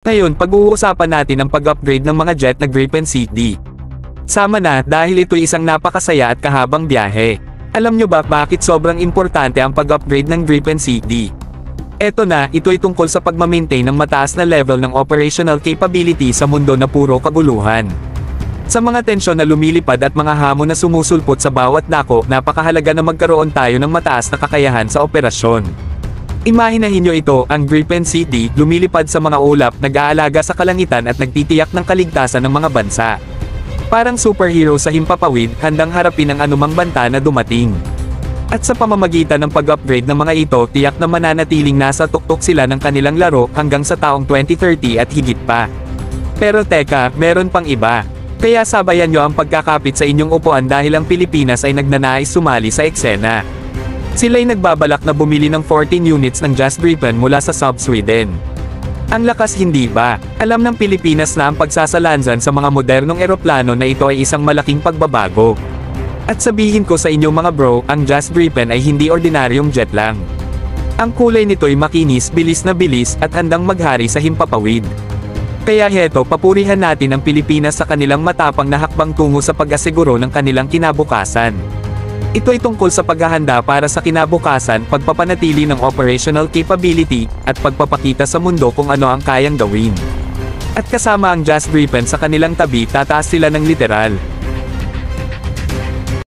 Ngayon pag-uusapan natin ang pag-upgrade ng mga jet na Gripen CD. Sama na dahil ito'y isang napakasaya at kahabang biyahe. Alam nyo ba bakit sobrang importante ang pag-upgrade ng Gripen CD? Eto na, ito'y tungkol sa pagmamaintain ng mataas na level ng operational capability sa mundo na puro kaguluhan. Sa mga tensyon na lumilipad at mga hamon na sumusulpot sa bawat dako, napakahalaga na magkaroon tayo ng mataas na kakayahan sa operasyon. Imahinahin nyo ito, ang Gripen CD, lumilipad sa mga ulap, nag-aalaga sa kalangitan at nagtitiyak ng kaligtasan ng mga bansa. Parang superhero sa himpapawid, handang harapin ang anumang banta na dumating. At sa pamamagitan ng pag-upgrade ng mga ito, tiyak na mananatiling nasa tuktok sila ng kanilang laro hanggang sa taong 2030 at higit pa. Pero teka, meron pang iba. Kaya sabayan nyo ang pagkakapit sa inyong upuan dahil ang Pilipinas ay nagnanais sumali sa eksena. Sila'y nagbabalak na bumili ng 14 units ng JAS Gripen mula sa Saab Sweden. Ang lakas, hindi ba? Alam ng Pilipinas na ang pagsasalansan sa mga modernong eroplano na ito ay isang malaking pagbabago. At sabihin ko sa inyo mga bro, ang JAS Gripen ay hindi ordinaryong jet lang. Ang kulay nito'y makinis, bilis at handang maghari sa himpapawid. Kaya heto, papurihan natin ang Pilipinas sa kanilang matapang na hakbang tungo sa pag-asiguro ng kanilang kinabukasan. Ito ay tungkol sa paghahanda para sa kinabukasan, pagpapanatili ng operational capability, at pagpapakita sa mundo kung ano ang kayang gawin. At kasama ang JAS Gripen sa kanilang tabi, tataas sila ng literal.